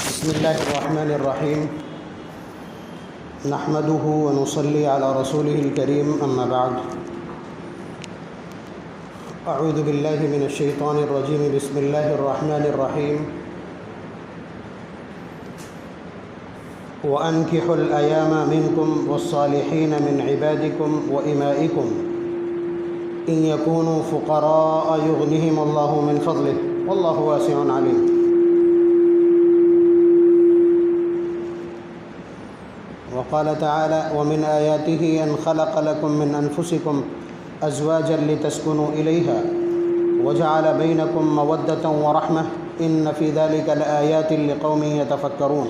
بسم اللہ الرحمن الرحیم نحمده ونصلی علی رسوله الکریم اما بعد اعوذ باللہ من الشیطان الرجیم بسم اللہ الرحمن الرحیم وَأَنْكِحُوا الْأَيَامَ مِنْكُمْ وَالصَّالِحِينَ مِنْ عِبَادِكُمْ وَإِمَائِكُمْ إِنْ يَكُونُوا فُقَرَاءَ يُغْنِهِمُ اللَّهُ مِنْ فَضْلِهِ وَاللَّهُ وَاسِعٌ عَلِيمٌ. وقال تعالى ومن آياته أن خلق لكم من أنفسكم أزواجا لتسكنوا إليها وجعل بينكم مودة ورحمة إن في ذلك لآيات لقوم يتفكرون.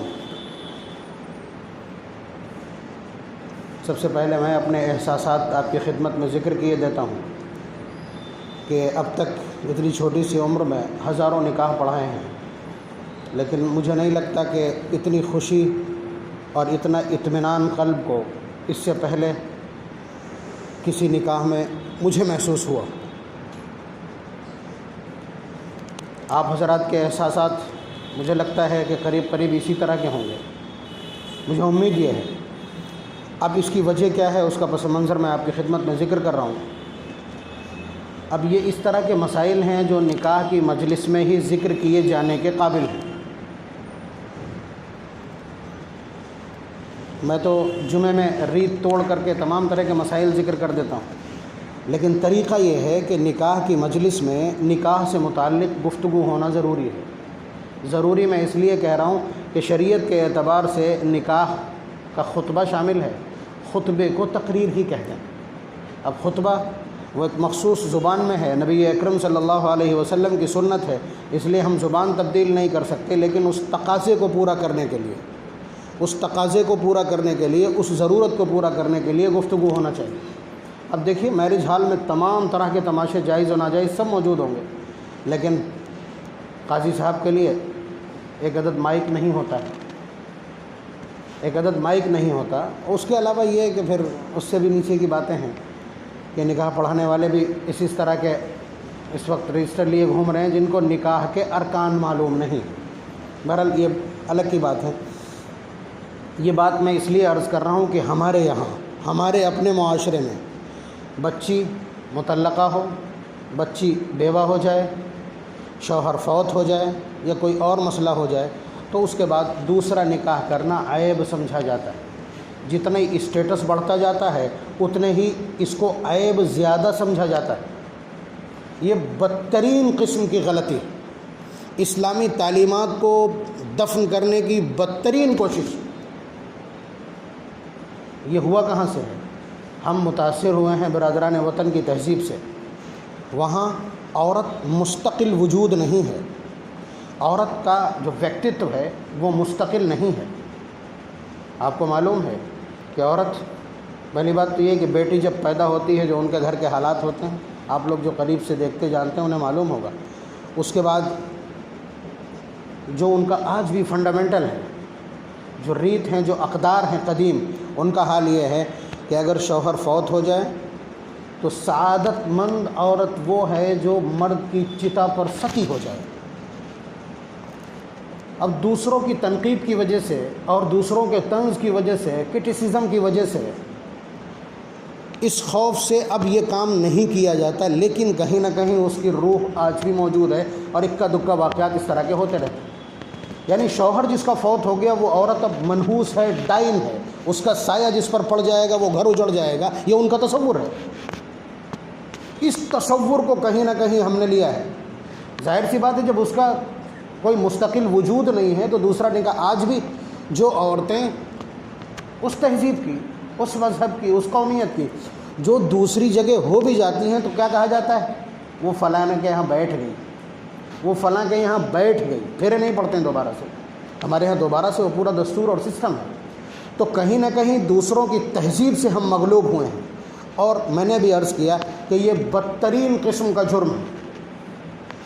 سب سے پہلے میں اپنے احساسات آپ کی خدمت میں ذکر کیے دیتا ہوں کہ اب تک اتنی چھوٹی سی عمر میں ہزاروں نکاح پڑھائے ہیں، لیکن مجھے نہیں لگتا کہ اتنی خوشی اور اتنا اطمینان قلب کو اس سے پہلے کسی نکاح میں مجھے محسوس ہوا. آپ حضرات کے احساسات مجھے لگتا ہے کہ قریب قریب اسی طرح کے ہوں گے. مجھے امید یہ ہے. اب اس کی وجہ کیا ہے اس کا پس منظر میں آپ کی خدمت میں ذکر کر رہا ہوں. اب یہ اس طرح کے مسائل ہیں جو نکاح کی مجلس میں ہی ذکر کیے جانے کے قابل ہیں. میں تو جمعے میں ریت توڑ کر کے تمام طرح کے مسائل ذکر کر دیتا ہوں، لیکن طریقہ یہ ہے کہ نکاح کی مجلس میں نکاح سے متعلق گفتگو ہونا ضروری ہے. ضروری میں اس لیے کہہ رہا ہوں کہ شریعت کے اعتبار سے نکاح کا خطبہ شامل ہے. خطبے کو تقریر ہی کہتے ہیں. اب خطبہ وہ ایک مخصوص زبان میں ہے، نبی اکرم صلی اللہ علیہ وسلم کی سنت ہے، اس لیے ہم زبان تبدیل نہیں کر سکتے، لیکن اس تقاضے کو پورا کرنے کے لیے اس ضرورت کو پورا کرنے کے لیے گفتگو ہونا چاہیے. اب دیکھیے میرج ہال میں تمام طرح کے تماشے جائز و ناجائز سب موجود ہوں گے، لیکن قاضی صاحب کے لیے ایک عدد مائک نہیں ہوتا. اس کے علاوہ یہ ہے کہ پھر اس سے بھی نیچے کی باتیں ہیں کہ نکاح پڑھانے والے بھی اسی طرح کے اس وقت رجسٹر لیے گھوم رہے ہیں جن کو نکاح کے ارکان معلوم نہیں. بہرحال یہ الگ کی بات ہے. یہ بات میں اس لیے عرض کر رہا ہوں کہ ہمارے یہاں ہمارے اپنے معاشرے میں بچی مطلقہ ہو، بچی بیوہ ہو جائے، شوہر فوت ہو جائے یا کوئی اور مسئلہ ہو جائے تو اس کے بعد دوسرا نکاح کرنا عیب سمجھا جاتا ہے. جتنا ہی اسٹیٹس بڑھتا جاتا ہے اتنے ہی اس کو عیب زیادہ سمجھا جاتا ہے. یہ بدترین قسم کی غلطی، اسلامی تعلیمات کو دفن کرنے کی بدترین کوشش. یہ ہوا کہاں سے ہے؟ ہم متاثر ہوئے ہیں برادران وطن کی تہذیب سے. وہاں عورت مستقل وجود نہیں ہے. عورت کا جو ویکتتو ہے وہ مستقل نہیں ہے. آپ کو معلوم ہے کہ عورت، پہلی بات تو یہ کہ بیٹی جب پیدا ہوتی ہے جو ان کے گھر کے حالات ہوتے ہیں، آپ لوگ جو قریب سے دیکھتے جانتے ہیں انہیں معلوم ہوگا. اس کے بعد جو ان کا آج بھی فنڈامنٹل ہے، جو ریت ہیں، جو اقدار ہیں قدیم، ان کا حال یہ ہے کہ اگر شوہر فوت ہو جائے تو سعادت مند عورت وہ ہے جو مرد کی چتا پر ستی ہو جائے. اب دوسروں کی تنقید کی وجہ سے اور دوسروں کے طنز کی وجہ سے، کرٹیسزم کی وجہ سے، اس خوف سے اب یہ کام نہیں کیا جاتا، لیکن کہیں نہ کہیں اس کی روح آج بھی موجود ہے اور اکا دکا واقعات اس طرح کے ہوتے رہتے ہیں. یعنی شوہر جس کا فوت ہو گیا وہ عورت اب منحوس ہے، ڈائن ہے، اس کا سایہ جس پر پڑ جائے گا وہ گھر اجڑ جائے گا. یہ ان کا تصور ہے. اس تصور کو کہیں نہ کہیں ہم نے لیا ہے. ظاہر سی بات ہے جب اس کا کوئی مستقل وجود نہیں ہے تو دوسرا نکاح. آج بھی جو عورتیں اس تہذیب کی، اس مذہب کی، اس قومیت کی جو دوسری جگہ ہو بھی جاتی ہیں تو کیا کہا جاتا ہے؟ وہ فلاں کے یہاں بیٹھ گئی، وہ فلاں کے یہاں بیٹھ گئی. پھیرے نہیں پڑتے ہیں دوبارہ سے. ہمارے یہاں دوبارہ سے وہ پورا دستور اور سسٹم ہے. تو کہیں نہ کہیں دوسروں کی تہذیب سے ہم مغلوب ہوئے ہیں. اور میں نے بھی عرض کیا کہ یہ بدترین قسم کا جرم ہے.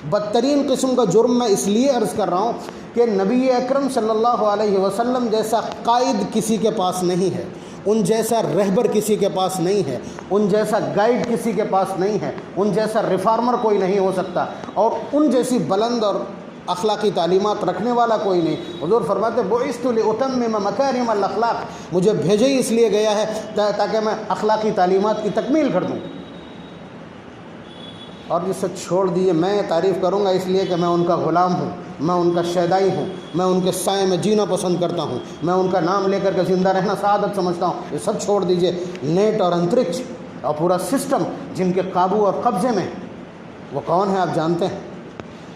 بدترین قسم کا جرم میں اس لیے عرض کر رہا ہوں کہ نبی اکرم صلی اللہ علیہ وسلم جیسا قائد کسی کے پاس نہیں ہے. ان جیسا رہبر کسی کے پاس نہیں ہے، ان جیسا گائیڈ کسی کے پاس نہیں ہے، ان جیسا ریفارمر کوئی نہیں ہو سکتا، اور ان جیسی بلند اور اخلاقی تعلیمات رکھنے والا کوئی نہیں۔ حضور فرماتے بعثت لأتمم مکارم الاخلاق، مجھے بھیجا ہی اس لیے گیا ہے تاکہ میں اخلاقی تعلیمات کی تکمیل کر دوں۔ اور جسے چھوڑ دیجیے، میں تعریف کروں گا اس لیے کہ میں ان کا غلام ہوں، میں ان کا شیدائی ہوں، میں ان کے سائے میں جینا پسند کرتا ہوں، میں ان کا نام لے کر کے زندہ رہنا سعادت سمجھتا ہوں، یہ سب چھوڑ دیجیے۔ نیٹ اور انترکش اور پورا سسٹم جن کے قابو اور قبضے میں، وہ کون ہے آپ جانتے ہیں؟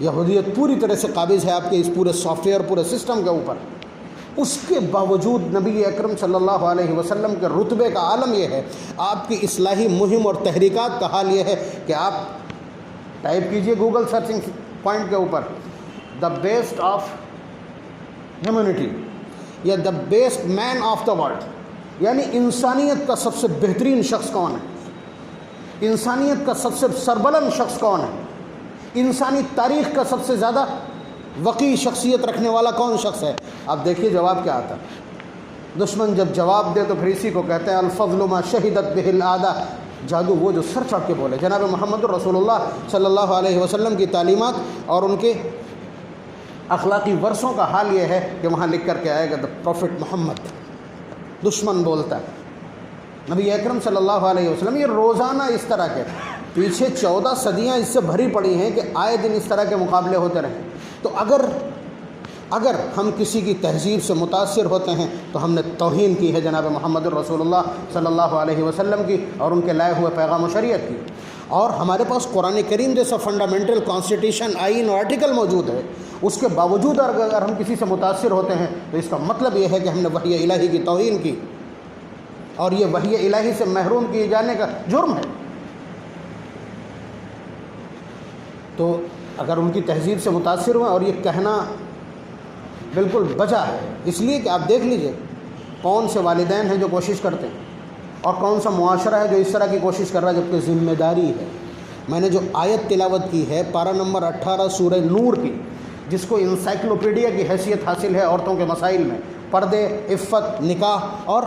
یہودیت پوری طرح سے قابض ہے آپ کے اس پورے سافٹ ویئر، پورے سسٹم کے اوپر۔ اس کے باوجود نبی اکرم صلی اللہ علیہ وسلم کے رتبے کا عالم یہ ہے، آپ کی اصلاحی مہم اور تحریکات کا حال یہ ہے کہ آپ ٹائپ کیجئے گوگل سرچنگ پوائنٹ کے اوپر دا بیسٹ آف ہیومینٹی یا the best man of the world, یعنی انسانیت کا سب سے بہترین شخص کون ہے، انسانیت کا سب سے سربلند شخص کون ہے، انسانی تاریخ کا سب سے زیادہ وقی شخصیت رکھنے والا کون شخص ہے؟ آپ دیکھیے جواب کیا آتا ہے۔ دشمن جب جواب دے تو پھر اسی کو کہتے ہیں الفضل ما شہدت بہ الاعداء، جادو وہ جو سر چڑھ کے بولے۔ جناب محمد رسول اللہ صلی اللہ علیہ وسلم کی تعلیمات اور ان کے اخلاقی ورثوں کا حال یہ ہے کہ وہاں لکھ کر کے آئے گا دا پروفٹ محمد، دشمن بولتا ہے۔ نبی اکرم صلی اللہ علیہ وسلم یہ روزانہ اس طرح کے پیچھے 14 صدیاں اس سے بھری پڑی ہیں کہ آئے دن اس طرح کے مقابلے ہوتے رہیں۔ تو اگر ہم کسی کی تہذیب سے متاثر ہوتے ہیں تو ہم نے توہین کی ہے جناب محمد رسول اللہ صلی اللہ علیہ وسلم کی اور ان کے لائے ہوئے پیغام و شریعت کی۔ اور ہمارے پاس قرآن کریم جیسا فنڈامنٹل کانسٹیٹیوشن، آئین اور آرٹیکل موجود ہے، اس کے باوجود اگر ہم کسی سے متاثر ہوتے ہیں تو اس کا مطلب یہ ہے کہ ہم نے وحی الہی کی توہین کی، اور یہ وحی الہی سے محروم کیے جانے کا جرم ہے۔ تو اگر ان کی تہذیب سے متاثر ہوئے، اور یہ کہنا بالکل بجا ہے، اس لیے کہ آپ دیکھ لیجئے کون سے والدین ہیں جو کوشش کرتے ہیں اور کون سا معاشرہ ہے جو اس طرح کی کوشش کر رہا ہے، جبکہ ذمہ داری ہے۔ میں نے جو آیت تلاوت کی ہے پارہ نمبر 18 سورہ نور کی، جس کو انسائکلوپیڈیا کی حیثیت حاصل ہے عورتوں کے مسائل میں، پردے، عفت، نکاح اور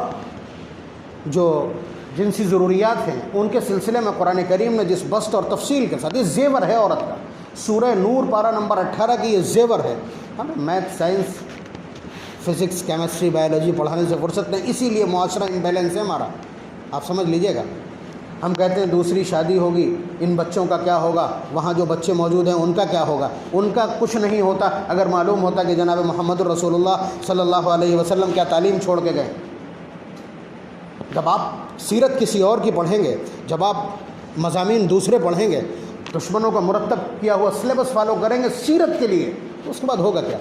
جو جنسی ضروریات ہیں ان کے سلسلے میں قرآن کریم نے جس بسط اور تفصیل کے ساتھ، یہ زیور ہے عورت کا، سورہ نور پارہ نمبر 18 کی یہ زیور ہے۔ ہمیں math, science, physics, chemistry, biology پڑھانے سے فرصت نہیں، اسی لیے معاشرہ امبیلنس ہے ہمارا، آپ سمجھ لیجئے گا۔ ہم کہتے ہیں دوسری شادی ہوگی، ان بچوں کا کیا ہوگا، وہاں جو بچے موجود ہیں ان کا کیا ہوگا، ان کا کچھ نہیں ہوتا اگر معلوم ہوتا کہ جناب محمد رسول اللہ صلی اللہ علیہ وسلم کیا تعلیم چھوڑ کے گئے۔ جب آپ سیرت کسی اور کی پڑھیں گے، جب آپ مضامین دوسرے پڑھیں گے، دشمنوں کا مرتب کیا ہوا سلیبس فالو کریں گے سیرت کے لیے، تو اس کے بعد ہوگا کیا؟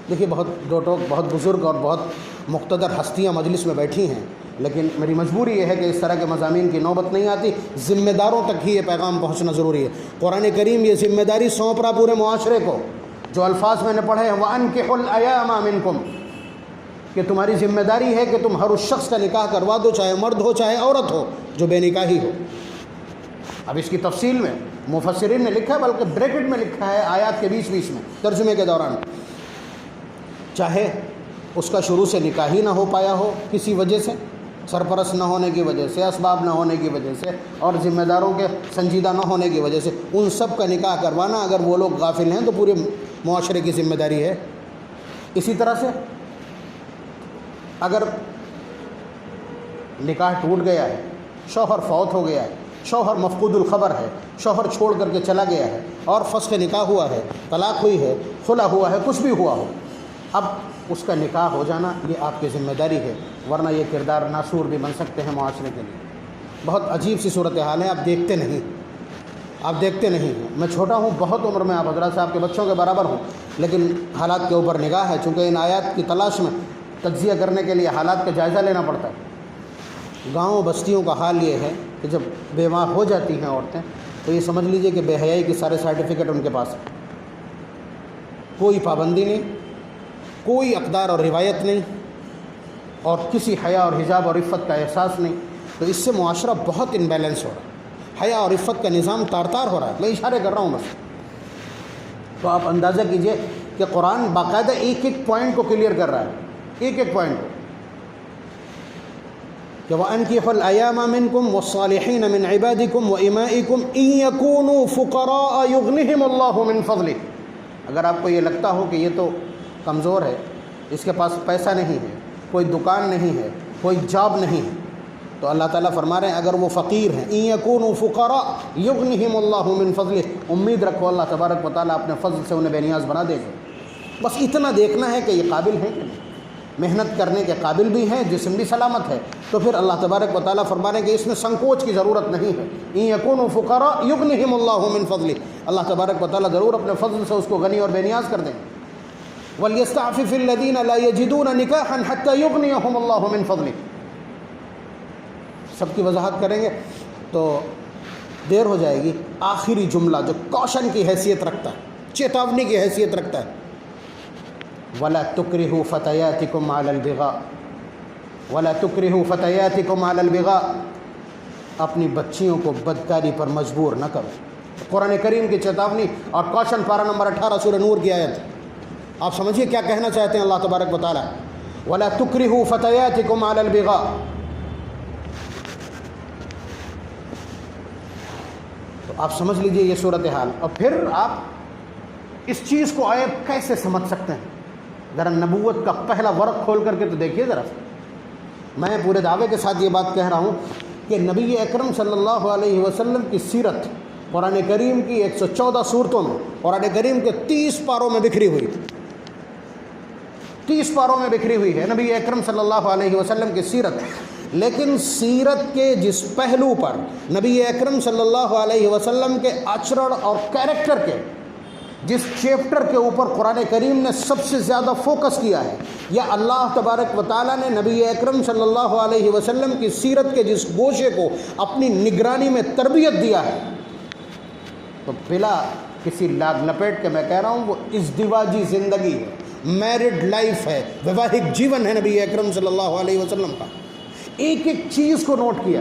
دیکھیے بہت بزرگ اور بہت مقتدر ہستیاں مجلس میں بیٹھی ہیں، لیکن میری مجبوری یہ ہے کہ اس طرح کے مضامین کی نوبت نہیں آتی، ذمہ داروں تک ہی یہ پیغام پہنچنا ضروری ہے۔ قرآن کریم یہ ذمہ داری سونپ رہا پورے معاشرے کو، جو الفاظ میں نے پڑھے ہیں وَأَنكِحُوا الْأَيَامَ مِنكُمْ، کہ تمہاری ذمہ داری ہے کہ تم ہر اس شخص کا نکاح کروا دو، چاہے مرد ہو چاہے عورت ہو جو بے نکاحی ہو۔ اب اس کی تفصیل میں مفسرین نے لکھا ہے، بلکہ بریکٹ میں لکھا ہے آیات کے بیچ میں ترجمے کے دوران، چاہے اس کا شروع سے نکاح ہی نہ ہو پایا ہو کسی وجہ سے، سرپرست نہ ہونے کی وجہ سے، اسباب نہ ہونے کی وجہ سے، اور ذمہ داروں کے سنجیدہ نہ ہونے کی وجہ سے، ان سب کا نکاح کروانا اگر وہ لوگ غافل ہیں تو پورے معاشرے کی ذمہ داری ہے۔ اسی طرح سے اگر نکاح ٹوٹ گیا ہے، شوہر فوت ہو گیا ہے، شوہر مفقود الخبر ہے، شوہر چھوڑ کر کے چلا گیا ہے، اور فسخ نکاح ہوا ہے، طلاق ہوئی ہے، خلا ہوا ہے، کچھ بھی ہوا ہو، اب اس کا نکاح ہو جانا یہ آپ کی ذمہ داری ہے، ورنہ یہ کردار ناسور بھی بن سکتے ہیں معاشرے کے لیے۔ بہت عجیب سی صورتحال ہے، آپ دیکھتے نہیں ہیں۔ میں چھوٹا ہوں بہت عمر میں، آپ حضرات صاحب کے بچوں کے برابر ہوں، لیکن حالات کے اوپر نگاہ ہے، چونکہ ان آیات کی تلاش میں تجزیہ کرنے کے لیے حالات کا جائزہ لینا پڑتا ہے۔ گاؤں بستیوں کا حال یہ ہے کہ جب بیوہ ہو جاتی ہیں عورتیں تو یہ سمجھ لیجئے کہ بے حیائی کے سارے سرٹیفکیٹ ان کے پاس ہیں، کوئی پابندی نہیں، کوئی اقدار اور روایت نہیں، اور کسی حیا اور حجاب اور عفت کا احساس نہیں۔ تو اس سے معاشرہ بہت امبیلنس ہو رہا ہے، حیا اور عفت کا نظام تار تار ہو رہا ہے۔ میں اشارے کر رہا ہوں بس، تو آپ اندازہ کیجئے کہ قرآن باقاعدہ ایک ایک پوائنٹ کو کلیئر کر رہا ہے، ایک ایک پوائنٹ کو۔ کہ وَأَنكِحُوا الْأَيَامَ مِنكُمْ وَالصَّالِحِينَ مِنْ عِبَادِكُمْ وَإِمَائِكُمْ إِنْ يَكُونُوا فُقَرَاءَ يُغْنِهِمُ اللَّهُ مِنْ فَضْلِهِ۔ اگر آپ کو یہ لگتا ہو کہ یہ تو کمزور ہے، اس کے پاس پیسہ نہیں ہے، کوئی دکان نہیں ہے، کوئی جاب نہیں ہے، تو اللہ تعالیٰ فرما رہے ہیں اگر وہ فقیر ہیں، إِنْ يَكُونُوا فُقَرَاءَ يُغْنِهِمُ اللَّهُ مِنْ فَضْلِهِ، امید رکھو اللہ تبارک و تعالیٰ اپنے فضل سے انہیں بے نیاز بنا دے گا۔ بس اتنا دیکھنا ہے کہ یہ قابل ہیں کہ نہیں، محنت کرنے کے قابل بھی ہیں، جسم بھی سلامت ہے، تو پھر اللہ تبارک و تعالیٰ فرما رہے ہیں کہ اس میں سنکوچ کی ضرورت نہیں ہے۔ إِنْ يَكُونُوا فُقَرَاءَ يُغْنِهِمُ اللَّهُ مِنْ فَضْلِهِ، اللہ تبارک و تعالیٰ ضرور اپنے فضل سے اس کو غنی اور بے نیاز کر دیں۔ وَلْيَسْتَعْفِفِ الَّذِينَ لَا يَجِدُونَ نِكَاحًا حَتَّى يُغْنِيَهُمُ اللَّهُ مِنْ فَضْلِهِ۔ سب کی وضاحت کریں گے تو دیر ہو جائے گی۔ آخری جملہ جو کوشن کی حیثیت رکھتا ہے، چیتاونی کی حیثیت رکھتا ہے، وَلَا تُكْرِهُوا فَتَيَاتِكُمْ عَلَى الْبِغَاءِ وَلَا تُكْرِهُوا فَتَيَاتِكُمْ عَلَى الْبِغَاءِ، اپنی بچیوں کو بدکاری پر مجبور نہ کرو۔ قرآن کریم کی چیتاونی اور کوشن پارہ نمبر 18 سورہ نور کی آیت۔ آپ سمجھیے کیا کہنا چاہتے ہیں اللہ تبارک و تعالیٰ، وَلَا تُكْرِهُوا فَتَيَاتِكُمْ عَلَى الْبِغَاءِ۔ تو آپ سمجھ لیجئے یہ صورتحال، اور پھر آپ اس چیز کو عیب کیسے سمجھ سکتے ہیں؟ ذرا نبوت کا پہلا ورق کھول کر کے تو دیکھیے ذرا۔ میں پورے دعوے کے ساتھ یہ بات کہہ رہا ہوں کہ نبی اکرم صلی اللہ علیہ وسلم کی سیرت قرآن کریم کی 114 صورتوں میں، قرآن کریم کے 30 پاروں میں بکھری ہوئی، 30 پاروں میں بکھری ہوئی ہے نبی اکرم صلی اللہ علیہ وسلم کی سیرت۔ لیکن سیرت کے جس پہلو پر نبی اکرم صلی اللہ علیہ وسلم کے اچرڑ اور کیریکٹر کے جس چیپٹر کے اوپر قرآن کریم نے سب سے زیادہ فوکس کیا ہے، یا اللہ تبارک و تعالیٰ نے نبی اکرم صلی اللہ علیہ وسلم کی سیرت کے جس گوشے کو اپنی نگرانی میں تربیت دیا ہے، تو بلا کسی لاگ لپیٹ کے میں کہہ رہا ہوں وہ ازدواجی زندگی ہے، میرڈ لائف ہے، ویواہک جیون ہے نبی اکرم صلی اللہ علیہ وسلم کا۔ ایک ایک چیز کو نوٹ کیا۔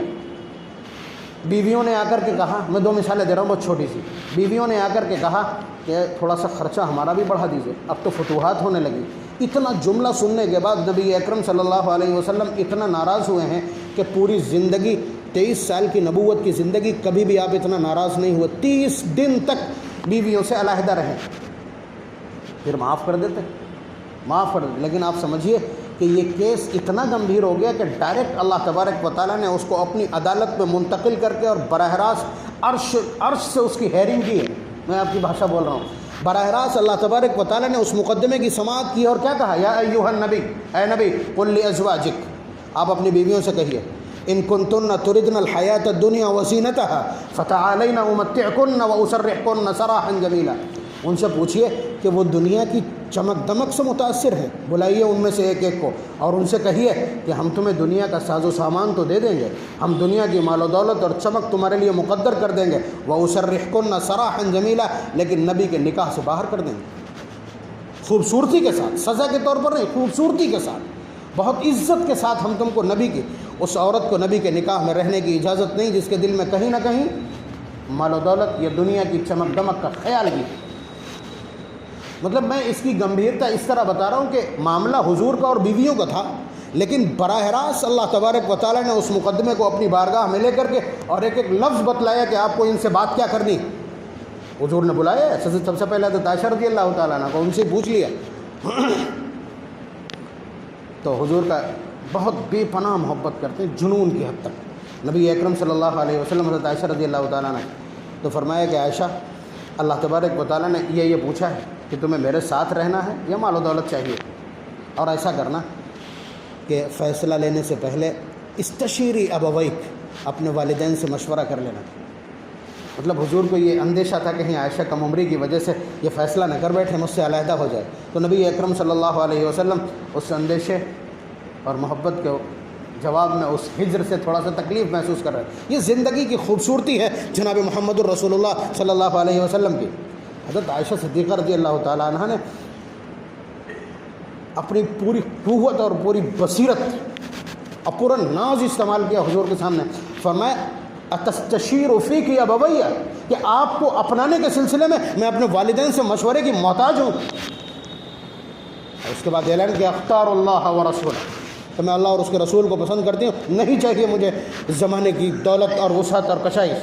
بیویوں نے آ کر کے کہا، میں 2 مثالیں دے رہا ہوں بہت چھوٹی سی، بیویوں نے آ کر کے کہا کہ تھوڑا سا خرچہ ہمارا بھی بڑھا دیجیے، اب تو فتوحات ہونے لگی۔ اتنا جملہ سننے کے بعد نبی اکرم صلی اللہ علیہ وسلم اتنا ناراض ہوئے ہیں کہ پوری زندگی 23 سال کی نبوت کی زندگی کبھی بھی آپ اتنا ناراض نہیں ہوئے، 30 دن تک بیویوں سے علیحدہ رہیں، پھر معاف کر دیتے، لیکن آپ سمجھیے کہ یہ کیس اتنا گمبھیر ہو گیا کہ ڈائریکٹ اللہ تبارک و تعالیٰ نے اس کو اپنی عدالت میں منتقل کر کے اور براہ راست عرش سے اس کی ہیرنگ کی ہے۔ میں آپ کی بھاشا بول رہا ہوں، براہ راست اللہ تبارک و تعالیٰ نے اس مقدمے کی سماعت کی اور کیا کہا، یا ایھا النبی، اے نبی، قل لازواجک، آپ اپنی بیویوں سے کہیے، ان کنتن تردن الحیات الدنیا وزینتها فتعالین امتعکن واسرحکن سراحا جمیلا، ان سے پوچھئے کہ وہ دنیا کی چمک دمک سے متاثر ہیں، بلائیے ان میں سے ایک ایک کو، اور ان سے کہیے کہ ہم تمہیں دنیا کا ساز و سامان تو دے دیں گے، ہم دنیا کی مال و دولت اور چمک تمہارے لیے مقدر کر دیں گے، وَأُسَرِّحْكُنَّ سَرَاحًا جَمِيلًا، لیکن نبی کے نکاح سے باہر کر دیں گے، خوبصورتی کے ساتھ، سزا کے طور پر نہیں، خوبصورتی کے ساتھ، بہت عزت کے ساتھ ہم تم کو نبی کی، اس عورت کو نبی کے نکاح میں رہنے کی اجازت نہیں جس کے دل میں کہیں نہ کہیں مال و دولت یا دنیا کی چمک دمک کا خیال بھی۔ مطلب میں اس کی گمبھیرتا اس طرح بتا رہا ہوں کہ معاملہ حضور کا اور بیویوں کا تھا، لیکن براہ راست اللہ تبارک و تعالیٰ نے اس مقدمے کو اپنی بارگاہ میں لے کر کے اور ایک ایک لفظ بتلایا کہ آپ کو ان سے بات کیا کرنی۔ حضور نے بلایا سب سے پہلے حضرت عائشہ رضی اللہ تعالیٰ عنہ کو، ان سے پوچھ لیا، تو حضور کا بہت بے پناہ محبت کرتے ہیں، جنون کی حد تک نبی اکرم صلی اللہ علیہ وسلم حضرت عائشہ رضی اللہ تعالیٰ عنہ، تو فرمایا کہ عائشہ، اللہ تبارک و تعالیٰ نے یہ پوچھا ہے کہ تمہیں میرے ساتھ رہنا ہے یا مال و دولت چاہیے، اور ایسا کرنا کہ فیصلہ لینے سے پہلے استشیری ابویک، اپنے والدین سے مشورہ کر لینا۔ مطلب حضور کو یہ اندیشہ تھا کہ کہیں عائشہ کم عمری کی وجہ سے یہ فیصلہ نہ کر بیٹھے، مجھ سے علیحدہ ہو جائے، تو نبی اکرم صلی اللہ علیہ وسلم اس اندیشے اور محبت کے جواب میں اس ہجر سے تھوڑا سا تکلیف محسوس کر رہے ہیں۔ یہ زندگی کی خوبصورتی ہے جناب محمد الرسول اللہ صلی اللہ علیہ وسلم کی۔ حضرت عائشہ صدیقہ رضی اللہ تعالیٰ عنہ نے اپنی پوری قوت اور پوری بصیرت اور پورا ناز استعمال کیا حضور کے سامنے، فرمایا اتستشیر فیک ابویہ، کہ آپ کو اپنانے کے سلسلے میں اپنے والدین سے مشورے کی محتاج ہوں۔ اس کے بعد اعلان کیا اختار اللہ و رسولہ، تو میں اللہ اور اس کے رسول کو پسند کرتی ہوں، نہیں چاہیے مجھے زمانے کی دولت اور وسعت اور کشائش۔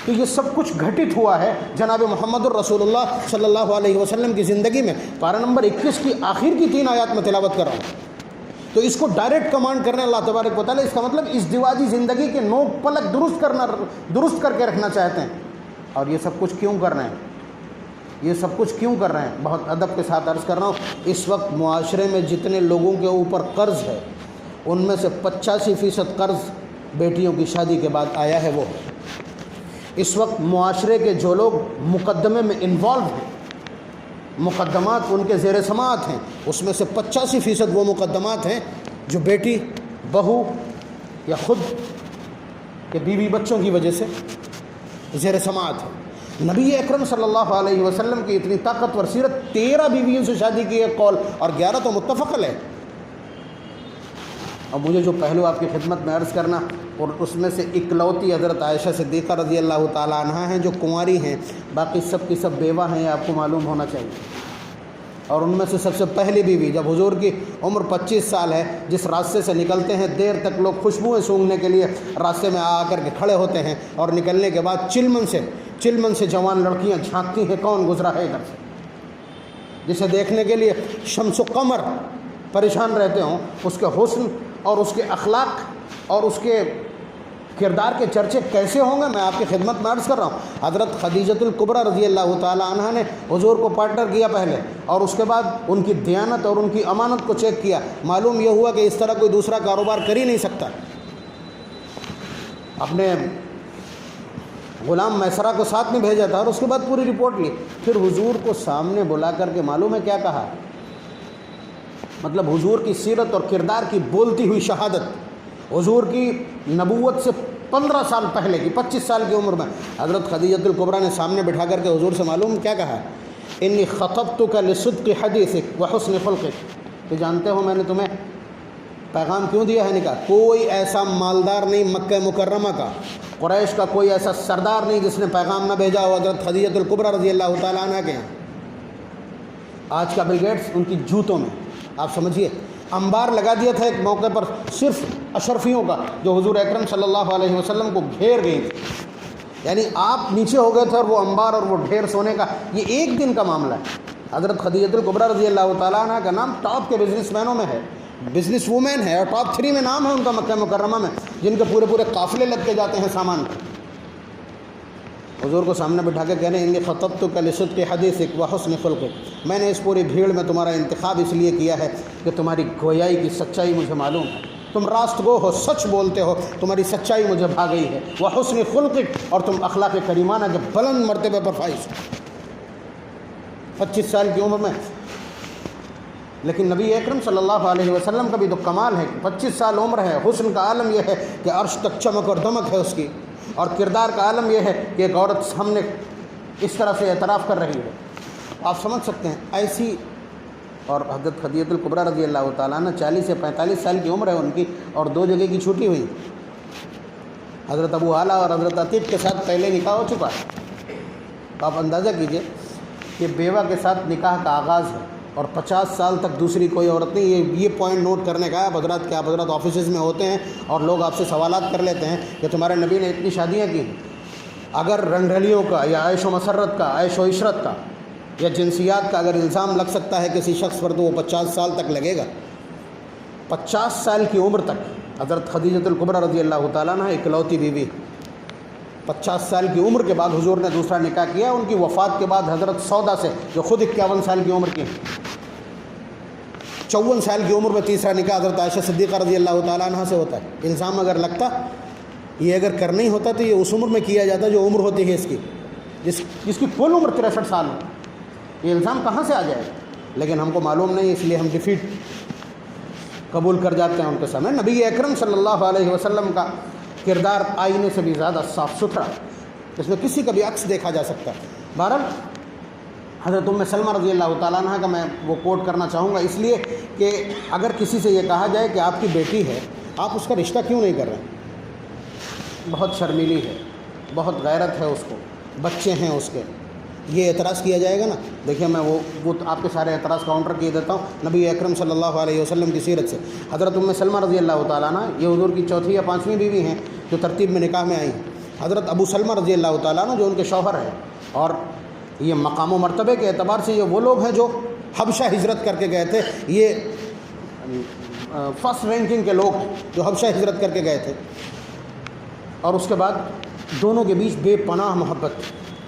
تو یہ سب کچھ گھٹت ہوا ہے جناب محمد الرسول اللہ صلی اللہ علیہ وسلم کی زندگی میں۔ پارہ نمبر 21 کی آخر کی 3 آیات میں تلاوت کر رہا ہوں۔ تو اس کو ڈائریکٹ کمانڈ کرنے اللہ تبارک و تعالیٰ، اس کا مطلب ازدواجی زندگی کے نوک پلک درست کر کے رکھنا چاہتے ہیں۔ اور یہ سب کچھ کیوں کر رہے ہیں؟ یہ سب کچھ کیوں کر رہے ہیں؟ بہت ادب کے ساتھ عرض کر رہا ہوں، اس وقت معاشرے میں جتنے لوگوں کے اوپر قرض ہے ان میں سے 85% قرض بیٹیوں کی شادی کے بعد آیا ہے۔ وہ اس وقت معاشرے کے جو لوگ مقدمے میں انوالو ہیں، مقدمات ان کے زیر سماعت ہیں، اس میں سے 85% وہ مقدمات ہیں جو بیٹی، بہو یا خود کے بیوی بچوں کی وجہ سے زیر سماعت ہے۔ نبی اکرم صلی اللہ علیہ وسلم کی اتنی طاقتور سیرت، 13 بیویوں سے شادی کی ایک قول اور 11 تو متفق ہے۔ اور مجھے جو پہلو آپ کی خدمت میں عرض کرنا، اور اس میں سے اکلوتی حضرت عائشہ صدیقہ رضی اللہ تعالی عنہا ہیں جو کنواری ہیں، باقی سب کی سب بیوہ ہیں، آپ کو معلوم ہونا چاہیے۔ اور ان میں سے سب سے پہلی بیوی، جب حضور کی عمر 25 سال ہے، جس راستے سے نکلتے ہیں دیر تک لوگ خوشبوئیں سونگھنے کے لیے راستے میں آ کر کے کھڑے ہوتے ہیں، اور نکلنے کے بعد چلمن سے جوان لڑکیاں جھانکتی ہیں کون گزرا ہے ادھر سے، جسے دیکھنے کے لیے شمس و قمر پریشان رہتے ہوں، اس کے حسن اور اس کے اخلاق اور اس کے کردار کے چرچے کیسے ہوں گے؟ میں آپ کی خدمت میں عرض کر رہا ہوں، حضرت خدیجۃ الکبریٰ رضی اللہ تعالی عنہا نے حضور کو پارٹنر کیا پہلے، اور اس کے بعد ان کی دیانت اور ان کی امانت کو چیک کیا، معلوم یہ ہوا کہ اس طرح کوئی دوسرا کاروبار کر ہی نہیں سکتا۔ اپنے غلام میسرہ کو ساتھ میں بھیجا تھا اور اس کے بعد پوری رپورٹ لی، پھر حضور کو سامنے بلا کر کے معلوم ہے کیا کہا؟ مطلب حضور کی سیرت اور کردار کی بولتی ہوئی شہادت، حضور کی نبوت سے 15 سال پہلے کی 25 سال کی عمر میں حضرت خدیجۃ الکبریٰ نے سامنے بٹھا کر کے حضور سے معلوم کیا کہا؟ انی خطبتک لصدق حدیثک وحسن خلقک، تو جانتے ہو میں نے تمہیں پیغام کیوں دیا ہے نکاح؟ کوئی ایسا مالدار نہیں مکہ مکرمہ کا، قریش کا کوئی ایسا سردار نہیں جس نے پیغام نہ بھیجا ہو حضرت خدیجۃ الکبریٰ رضی اللہ تعالیٰ عنہ کے یہاں۔ آج کا بل گیٹس ان کی جوتوں میں، آپ سمجھیے انبار لگا دیا تھا ایک موقع پر صرف اشرفیوں کا، جو حضور اکرم صلی اللہ علیہ وسلم کو گھیر گئی تھی، یعنی آپ نیچے ہو گئے تھے اور وہ انبار اور وہ ڈھیر سونے کا، یہ ایک دن کا معاملہ ہے۔ حضرت خدیجۃ الکبریٰ رضی اللہ تعالیٰ عنہ کا نام ٹاپ کے بزنس مینوں میں ہے، بزنس وومین ہے، اور ٹاپ 3 میں نام ہے ان کا مکہ مکرمہ میں، جن کے پورے قافلے لگ کے جاتے ہیں سامان پر۔ حضور کو سامنے بٹھا کے کہنے انی خطبتک لصدق حدیثک وحسن خلقک، میں نے اس پوری بھیڑ میں تمہارا انتخاب اس لیے کیا ہے کہ تمہاری گویائی کی سچائی مجھے معلوم ہے، تم راست گو ہو، سچ بولتے ہو، تمہاری سچائی مجھے بھا گئی ہے، وحسن خلقک، اور تم اخلاق کریمانہ کے بلند مرتبے پر فائز ہو۔ 25 سال کی عمر میں، لیکن نبی اکرم صلی اللہ علیہ وسلم کا بھی تو کمال ہے، 25 سال عمر ہے، حسن کا عالم یہ ہے کہ عرش تک چمک اور دمک ہے اس کی، اور کردار کا عالم یہ ہے کہ ایک عورت ہم نے اس طرح سے اعتراف کر رہی ہے، آپ سمجھ سکتے ہیں ایسی۔ اور حضرت خدیجۃ الکبریٰ رضی اللہ تعالیٰ عنہ 40 سے 45 سال کی عمر ہے ان کی، اور 2 جگہ کی چھوٹی ہوئی، حضرت ابو اعلیٰ اور حضرت عتیق کے ساتھ پہلے نکاح ہو چکا ہے۔ تو آپ اندازہ کیجئے کہ بیوہ کے ساتھ نکاح کا آغاز ہے، اور 50 سال تک دوسری کوئی عورت نہیں۔ یہ پوائنٹ نوٹ کرنے کا ہے آپ حضرات کہ آپ حضرات آفیسز میں ہوتے ہیں اور لوگ آپ سے سوالات کر لیتے ہیں کہ تمہارے نبی نے اتنی شادیاں کی، اگر رنگھلیوں کا یا عیش و مسرت کا، عیش و عشرت کا یا جنسیات کا اگر الزام لگ سکتا ہے کسی شخص پر تو وہ 50 سال تک لگے گا۔ 50 سال کی عمر تک حضرت خدیجۃ الکبریٰ رضی اللہ تعالیٰ عنہ اکلوتی بیوی، 50 سال کی عمر کے بعد حضور نے دوسرا نکاح کیا، ان کی وفات کے بعد حضرت سودا سے جو خود 51 سال کی عمر کی، 54 سال کی عمر میں تیسرا نکاح حضرت عائشہ صدیقہ رضی اللہ تعالیٰ عنہ سے ہوتا ہے۔ الزام اگر لگتا، یہ اگر کرنا ہی ہوتا تو یہ اس عمر میں کیا جاتا جو عمر ہوتی ہے اس کی، جس کی کل عمر 63 سال ہے، یہ الزام کہاں سے آ جائے گا؟ لیکن ہم کو معلوم نہیں، اس لیے ہم ڈیفیٹ قبول کر جاتے ہیں ان کے سامنے۔ نبی اکرم صلی اللہ علیہ وسلم کا کردار آئینے سے بھی زیادہ صاف ستھرا، اس میں کسی کا بھی عکس دیکھا جا سکتا ہے۔ بہرحال حضرت ام سلمہ رضی اللہ تعالیٰ عنہ کا میں وہ کوٹ کرنا چاہوں گا، اس لیے کہ اگر کسی سے یہ کہا جائے کہ آپ کی بیٹی ہے، آپ اس کا رشتہ کیوں نہیں کر رہے؟ بہت شرمیلی ہے، بہت غیرت ہے اس کو، بچے ہیں اس کے، یہ اعتراض کیا جائے گا نا. دیکھیے میں وہ آپ کے سارے اعتراض کاؤنٹر کیے دیتا ہوں نبی اکرم صلی اللہ علیہ وسلم کی سیرت سے. حضرت ام سلمہ رضی اللہ تعالیٰ عنہ یہ حضور کی چوتھی یا پانچویں بیوی ہیں جو ترتیب میں نکاح میں آئی. حضرت ابو سلمہ رضی اللہ تعالیٰ عنہ جو ان کے شوہر ہیں، اور یہ مقام و مرتبے کے اعتبار سے یہ وہ لوگ ہیں جو حبشہ ہجرت کر کے گئے تھے. یہ فرسٹ رینکنگ کے لوگ جو حبشہ ہجرت کر کے گئے تھے. اور اس کے بعد دونوں کے بیچ بے پناہ محبت.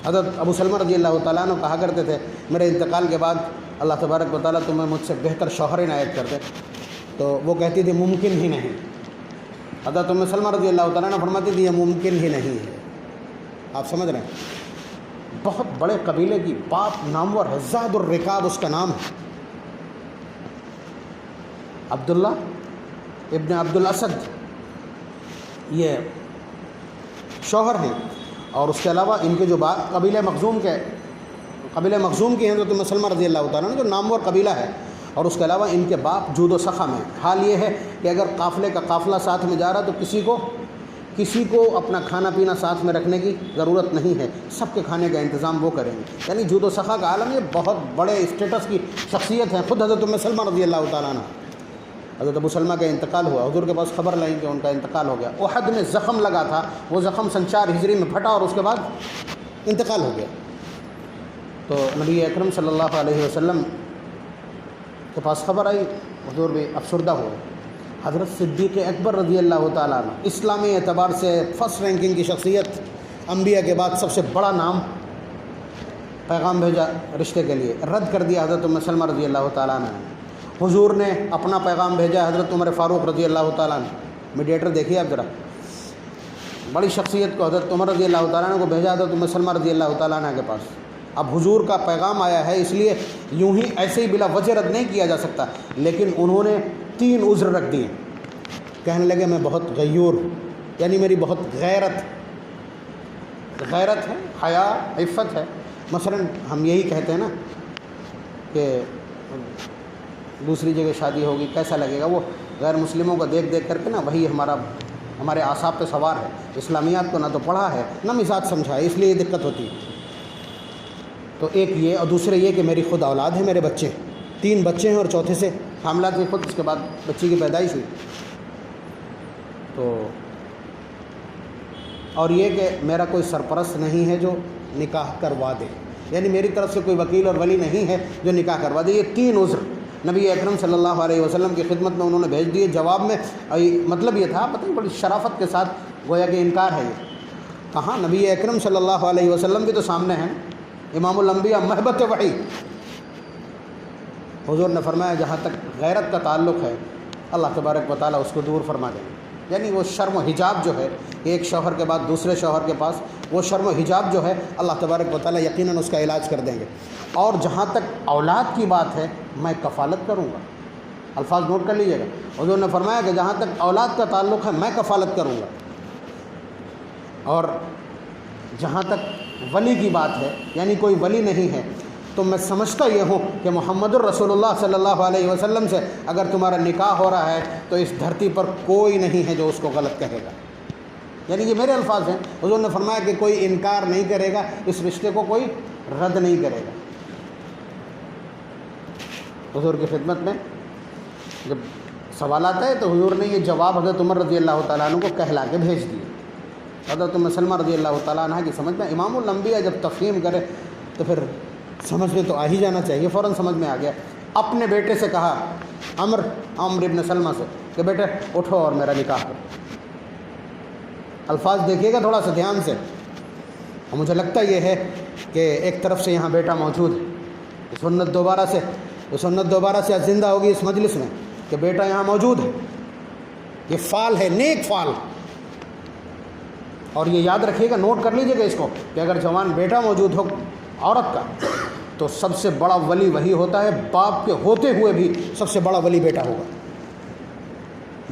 حضرت ابو سلمہ رضی اللہ تعالیٰ عنہ کہا کرتے تھے میرے انتقال کے بعد اللہ تبارک و تعالیٰ تمہیں مجھ سے بہتر شوہر عنایت کر دے. تو وہ کہتی تھی ممکن ہی نہیں. حضرت ام سلمہ رضی اللہ تعالیٰ عنہ فرماتی تھی یہ ممکن ہی نہیں ہے. آپ سمجھ رہے ہیں؟ بہت بڑے قبیلے کی باپ نامور ہے، زاد الرکاب اس کا نام ہے. عبداللہ ابن عبد الاسد یہ شوہر ہیں. اور اس کے علاوہ ان کے جو قبیلہ مخزوم کی حضرت ام سلمہ رضی اللہ تعالیٰ عنہ جو نامور قبیلہ ہے. اور اس کے علاوہ ان کے باپ جود و سخا میں. حال یہ ہے کہ اگر قافلے کا قافلہ ساتھ میں جا رہا تو کسی کو اپنا کھانا پینا ساتھ میں رکھنے کی ضرورت نہیں ہے، سب کے کھانے کا انتظام وہ کریں گے. یعنی جود و سخا کا عالم، یہ بہت بڑے اسٹیٹس کی شخصیت ہیں. خود حضرت ام سلمہ رضی اللہ تعالیٰ عنہ، حضرت ابو سلمہ کا انتقال ہوا، حضور کے پاس خبر لائیں کہ ان کا انتقال ہو گیا. احد میں زخم لگا تھا، وہ زخم سن 4 ہجری میں پھٹا اور اس کے بعد انتقال ہو گیا. تو نبی اکرم صلی اللہ علیہ وسلم کے پاس خبر آئی، حضور بھی افسردہ ہوئے. حضرت صدیق اکبر رضی اللہ تعالیٰ عنہ اسلامی اعتبار سے فرسٹ رینکنگ کی شخصیت، انبیاء کے بعد سب سے بڑا نام، پیغام بھیجا رشتے کے لیے. رد کر دیا حضرت ام سلمہ رضی اللہ تعالیٰ عنہ نے. حضور نے اپنا پیغام بھیجا حضرت عمر فاروق رضی اللہ تعالیٰ عنہ. میڈیٹر دیکھیے آپ ذرا، بڑی شخصیت کو حضرت عمر رضی اللہ تعالیٰ عنہ کو بھیجا حضرت ام سلمہ رضی اللہ تعالیٰ عنہ کے پاس. اب حضور کا پیغام آیا ہے، اس لیے یوں ہی ایسے ہی بلا وجہ رد نہیں کیا جا سکتا. لیکن انہوں نے 3 عذر رکھ دیے. کہنے لگے میں بہت غیور ہوں، یعنی میری بہت غیرت ہے، حیا، عفت ہے. مثلا ہم یہی کہتے ہیں نا کہ دوسری جگہ شادی ہوگی کیسا لگے گا، وہ غیر مسلموں کو دیکھ دیکھ کر کے نا وہی ہمارے اعصاب پہ سوار ہے. اسلامیات کو نہ تو پڑھا ہے نہ مزاج سمجھا ہے، اس لیے یہ دقت ہوتی ہے. تو ایک یہ، اور دوسرے یہ کہ میری خود اولاد ہے، میرے بچے 3 بچے ہیں اور چوتھے سے حاملہ تھی خود، اس کے بعد بچی کی پیدائش ہوئی. تو اور یہ کہ میرا کوئی سرپرست نہیں ہے جو نکاح کروا دے، یعنی میری طرف سے کوئی وکیل اور ولی نہیں ہے جو نکاح کروا دے. یہ 3 عذر نبی اکرم صلی اللہ علیہ وسلم کی خدمت میں انہوں نے بھیج دیے. جواب میں مطلب یہ تھا، پتہ نہیں بڑی شرافت کے ساتھ گویا کہ انکار ہے. یہ کہاں نبی اکرم صلی اللہ علیہ وسلم بھی تو سامنے ہیں، امام الانبیاء، محبت وحی. حضور نے فرمایا جہاں تک غیرت کا تعلق ہے اللہ تبارک و تعالیٰ اس کو دور فرما دیں. یعنی وہ شرم و حجاب جو ہے ایک شوہر کے بعد دوسرے شوہر کے پاس، وہ شرم و حجاب جو ہے اللہ تبارک و تعالیٰ یقیناً اس کا علاج کر دیں گے. اور جہاں تک اولاد کی بات ہے میں کفالت کروں گا. الفاظ نوٹ کر لیجیے گا. حضور نے فرمایا کہ جہاں تک اولاد کا تعلق ہے میں کفالت کروں گا. اور جہاں تک ولی کی بات ہے، یعنی کوئی ولی نہیں ہے، تو میں سمجھتا یہ ہوں کہ محمد الرسول اللہ صلی اللہ علیہ وسلم سے اگر تمہارا نکاح ہو رہا ہے تو اس دھرتی پر کوئی نہیں ہے جو اس کو غلط کہے گا. یعنی یہ میرے الفاظ ہیں. حضور نے فرمایا کہ کوئی انکار نہیں کرے گا، اس رشتے کو کوئی رد نہیں کرے گا. حضور کی خدمت میں جب سوال آتا ہے تو حضور نے یہ جواب حضرت عمر رضی اللہ تعالیٰ عنہ کو کہلا کے بھیج دیے. حضرت ام سلمہ رضی اللہ تعالیٰ عنہ کی سمجھ میں، امام الانبیاء جب تفہیم کرے تو پھر سمجھ میں تو آ ہی جانا چاہیے. فوراً سمجھ میں آ گیا. اپنے بیٹے سے کہا، عمر ابن سلمہ سے، کہ بیٹے اٹھو اور میرا نکاح کرو. الفاظ دیکھیے گا تھوڑا سا دھیان سے. اور مجھے لگتا یہ ہے کہ ایک طرف سے یہاں بیٹا موجود ہے، سنت دوبارہ سے زندہ ہوگی اس مجلس میں کہ بیٹا یہاں موجود ہے. یہ فال ہے، نیک فال. اور یہ یاد رکھیے گا، نوٹ کر لیجیے گا اس کو، کہ اگر جوان بیٹا موجود ہو عورت کا تو سب سے بڑا ولی وہی ہوتا ہے. باپ کے ہوتے ہوئے بھی سب سے بڑا ولی بیٹا ہوگا.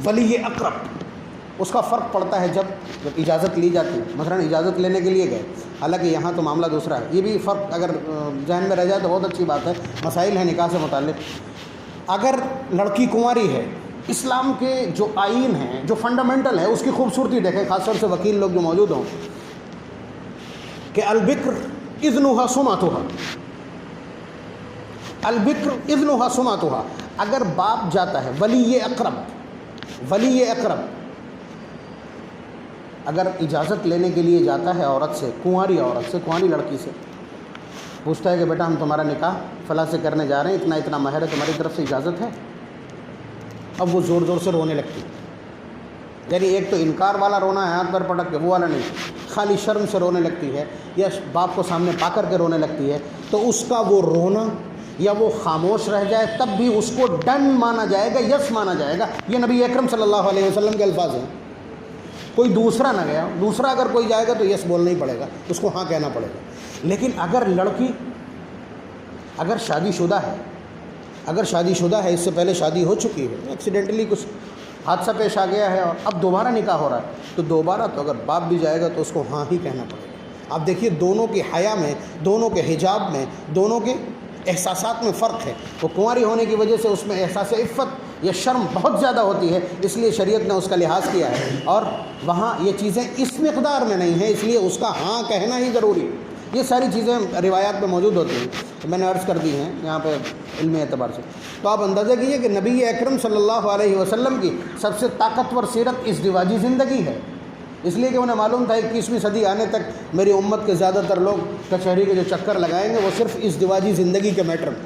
ولی اقرب، اس کا فرق پڑتا ہے جب اجازت لی جاتی ہے. مثلا اجازت لینے کے لیے گئے، حالانکہ یہاں تو معاملہ دوسرا ہے. یہ بھی فرق اگر ذہن میں رہ جائے تو بہت اچھی بات ہے. مسائل ہیں نکاح سے متعلق. اگر لڑکی کنواری ہے، اسلام کے جو آئین ہیں، جو فنڈامنٹل ہے، اس کی خوبصورتی دیکھیں. خاص طور سے وکیل لوگ جو موجود ہوں، کہ البکر اذنها سمعتها، البکر اذنها سمعتها، اگر باپ جاتا ہے ولی اقرب اگر اجازت لینے کے لیے جاتا ہے عورت سے، کنواری لڑکی سے، پوچھتا ہے کہ بیٹا ہم تمہارا نکاح فلاں سے کرنے جا رہے ہیں، اتنا مہر ہے، تمہاری طرف سے اجازت ہے؟ اب وہ زور زور سے رونے لگتی، یعنی ایک تو انکار والا رونا ہے ہاتھ پر پٹک کے، وہ والا نہیں، خالی شرم سے رونے لگتی ہے یا باپ کو سامنے پا کر کے رونے لگتی ہے، تو اس کا وہ رونا یا وہ خاموش رہ جائے تب بھی اس کو ڈن مانا جائے گا، یس مانا جائے گا۔ یہ نبی اکرم صلی اللہ علیہ وسلم کے الفاظ ہیں، کوئی دوسرا نہ گیا، دوسرا اگر کوئی جائے گا تو یس بولنا ہی پڑے گا، اس کو ہاں کہنا پڑے گا۔ لیکن اگر لڑکی شادی شدہ ہے، اس سے پہلے شادی ہو چکی ہے، ایکسیڈنٹلی کچھ حادثہ پیش آ گیا ہے اور اب دوبارہ نکاح ہو رہا ہے، تو دوبارہ تو اگر باپ بھی جائے گا تو اس کو ہاں ہی کہنا پڑے گا۔ آپ دیکھیے دونوں کی حیا میں، دونوں کے حجاب میں، دونوں کے احساسات میں فرق ہے۔ وہ کنواری ہونے کی وجہ سے اس میں احساس عفت یا شرم بہت زیادہ ہوتی ہے، اس لیے شریعت نے اس کا لحاظ کیا ہے، اور وہاں یہ چیزیں اس مقدار میں نہیں ہیں، اس لیے اس کا ہاں کہنا ہی ضروری ہے۔ یہ ساری چیزیں روایات میں موجود ہوتی ہیں، میں نے عرض کر دی ہیں یہاں پہ علمی اعتبار سے۔ تو آپ اندازہ کیجئے کہ نبی اکرم صلی اللہ علیہ وسلم کی سب سے طاقتور سیرت ازدواجی زندگی ہے، اس لیے کہ انہیں معلوم تھا 21ویں صدی آنے تک میری امت کے زیادہ تر لوگ کچہری کے جو چکر لگائیں گے وہ صرف ازدواجی زندگی کے میٹر میں۔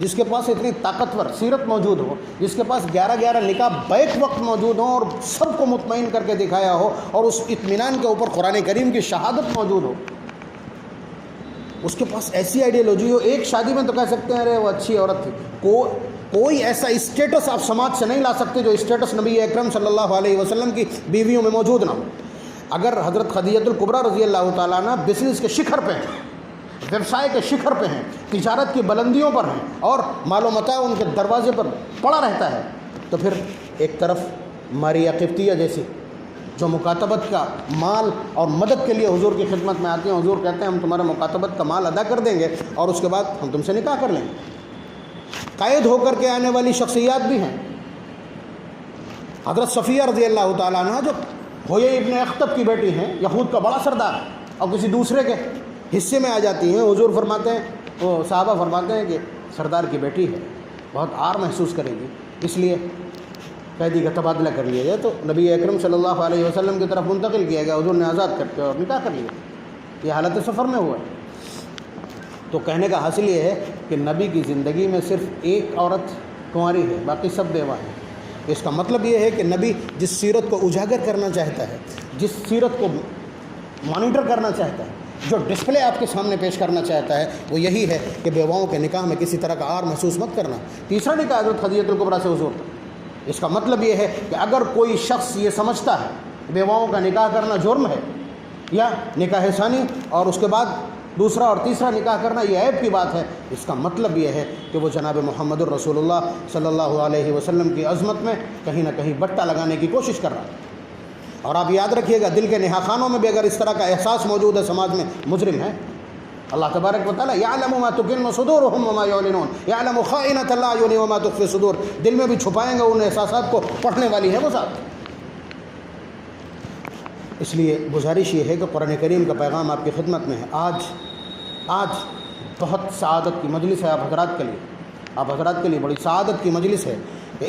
جس کے پاس اتنی طاقتور سیرت موجود ہو، جس کے پاس 11 نکاح بیک وقت موجود ہوں اور سب کو مطمئن کر کے دکھایا ہو، اور اس اطمینان کے اوپر قرآن کریم کی شہادت موجود ہو، اس کے پاس ایسی آئیڈیالوجی ہو، ایک شادی میں تو کہہ سکتے ہیں ارے وہ اچھی عورت تھی، کوئی ایسا اسٹیٹس آپ سماج سے نہیں لا سکتے جو اسٹیٹس نبی اکرم صلی اللہ علیہ وسلم کی بیویوں میں موجود نہ ہو۔ اگر حضرت خدیجہ الکبریٰ رضی اللہ تعالیٰ عنہ بزنس کے شکھر پہ ہیں، ویوسائے کے شکھر پہ ہیں، تجارت کی بلندیوں پر ہیں، اور مال و متاع ان کے دروازے پر پڑا رہتا ہے، تو پھر ایک طرف ماریہ قبطیہ جیسی جو مکاتبت کا مال اور مدد کے لیے حضور کی خدمت میں آتی ہیں، حضور کہتے ہیں ہم تمہارے مکاتبت کا مال ادا کر دیں گے اور اس کے بعد ہم تم سے نکاح کر لیں گے۔ قائد ہو کر کے آنے والی شخصیات بھی ہیں، حضرت صفیہ رضی اللہ تعالیٰ عنہ جو ہوئے ابن اخطب کی بیٹی ہیں، یہود کا بڑا سردار، اور کسی دوسرے کے حصے میں آ جاتی ہیں۔ حضور فرماتے ہیں، وہ صحابہ فرماتے ہیں کہ سردار کی بیٹی ہے، بہت عار محسوس کرے گی، اس لیے قیدی کا تبادلہ کر لیا جائے۔ تو نبی اکرم صلی اللہ علیہ وسلم کی طرف منتقل کیا گیا، حضور نے آزاد کر کے اور نکاح کر لیا۔ یہ حالت سفر میں ہوا ہے۔ تو کہنے کا حاصل یہ ہے کہ نبی کی زندگی میں صرف ایک عورت کنواری ہے، باقی سب بیوہ ہیں۔ اس کا مطلب یہ ہے کہ نبی جس سیرت کو اجاگر کرنا چاہتا ہے، جس سیرت کو مانیٹر کرنا چاہتا ہے، جو ڈسپلے آپ کے سامنے پیش کرنا چاہتا ہے، وہ یہی ہے کہ بیواؤں کے نکاح میں کسی طرح کا عار محسوس مت کرنا۔ تیسرا نکاح حضرت خدیجہ الکبریٰ سے حضور کا۔ اس کا مطلب یہ ہے کہ اگر کوئی شخص یہ سمجھتا ہے بیواؤں کا نکاح کرنا جرم ہے، یا نکاح ثانی اور اس کے بعد دوسرا اور تیسرا نکاح کرنا یہ عیب کی بات ہے، اس کا مطلب یہ ہے کہ وہ جناب محمد الرسول اللہ صلی اللہ علیہ وسلم کی عظمت میں کہیں نہ کہیں بٹا لگانے کی کوشش کر رہا ہے۔ اور آپ یاد رکھیے گا، دل کے نہا خانوں میں بھی اگر اس طرح کا احساس موجود ہے، سماج میں مجرم ہے۔ اللہ تبارک و تعالیٰ یعلم ما تکن صدورہم وما یعلنون، یعلم خائنۃ الاعین وما تخفی الصدور، دل میں بھی چھپائیں گے ان احساسات کو پڑھنے والی ہے وہ ذات۔ اس لیے گزارش یہ ہے کہ قرآن کریم کا پیغام آپ کی خدمت میں ہے۔ آج بہت سعادت کی مجلس ہے آپ حضرات کے لیے بڑی سعادت کی مجلس ہے کہ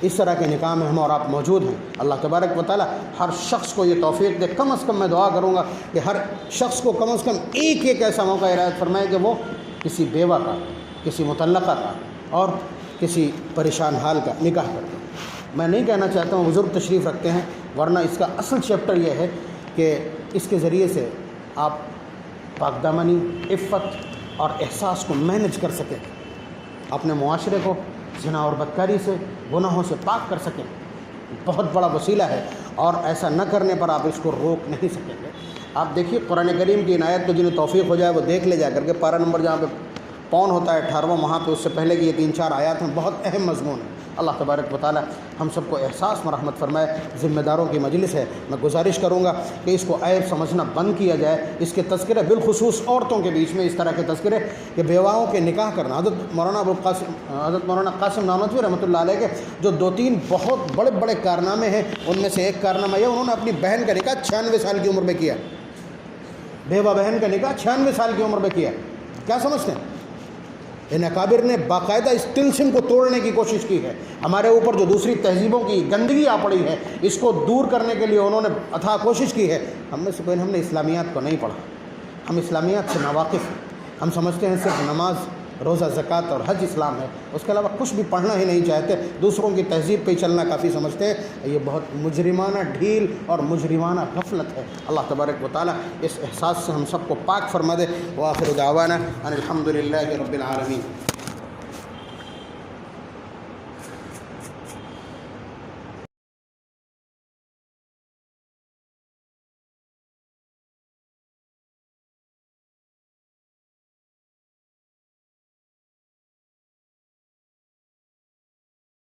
اس طرح کے نکاح میں ہم اور آپ موجود ہیں۔ اللہ تبارک و تعالیٰ ہر شخص کو یہ توفیق دے۔ کم از کم میں دعا کروں گا کہ ہر شخص کو کم از کم ایک ایسا موقع عنایت فرمائے کہ وہ کسی بیوہ کا، کسی مطلقہ کا اور کسی پریشان حال کا نکاح کرتے ہیں۔ میں نہیں کہنا چاہتا ہوں بزرگ تشریف رکھتے ہیں، ورنہ اس کا اصل چیپٹر یہ ہے کہ اس کے ذریعے سے آپ پاک دامنی، عفت اور احساس کو مینج کر سکیں، اپنے معاشرے کو زنا اور بدکاری سے، گناہوں سے پاک کر سکیں۔ بہت بڑا وسیلہ ہے، اور ایسا نہ کرنے پر آپ اس کو روک نہیں سکیں گے۔ آپ دیکھیے قرآن کریم کی عنایت کو جنہیں توفیق ہو جائے وہ دیکھ لے جا کر کے، پارہ نمبر جہاں پہ پون ہوتا ہے 18واں، وہاں پہ اس سے پہلے کی یہ 3-4 آیات ہیں، بہت اہم مضمون ہے۔ اللہ تبارک و تعالیٰ ہم سب کو احساس میں رحمت فرمائے۔ ذمہ داروں کی مجلس ہے، میں گزارش کروں گا کہ اس کو عیب سمجھنا بند کیا جائے۔ اس کے تذکرے بالخصوص عورتوں کے بیچ میں اس طرح کے تذکرے کہ بیواؤں کے نکاح کرنا، حضرت مولانا قاسم نانوتوی رحمۃ اللہ علیہ کے جو 2-3 بہت بڑے کارنامے ہیں، ان میں سے ایک کارنامہ یہ انہوں نے اپنی بہن کا نکاح 96 سال کی عمر میں کیا۔ بیوہ بہن کا نکاح 96 سال کی عمر میں کیا. کیا سمجھتے ہیں؟ ان اکابر نے باقاعدہ اس طلسم کو توڑنے کی کوشش کی ہے. ہمارے اوپر جو دوسری تہذیبوں کی گندگی آ پڑی ہے اس کو دور کرنے کے لیے انہوں نے اتھاہ کوشش کی ہے. ہم میں سے کوئی ہم نے اسلامیات کو نہیں پڑھا, ہم اسلامیات سے ناواقف ہیں. ہم سمجھتے ہیں صرف نماز, روزہ, زکوٰۃ اور حج اسلام ہے, اس کے علاوہ کچھ بھی پڑھنا ہی نہیں چاہتے. دوسروں کی تہذیب پہ چلنا کافی سمجھتے ہیں. یہ بہت مجرمانہ ڈھیل اور مجرمانہ غفلت ہے. اللہ تبارک و تعالیٰ اس احساس سے ہم سب کو پاک فرما دے. وآخر دعوانا ان الحمد للہ رب العالمین.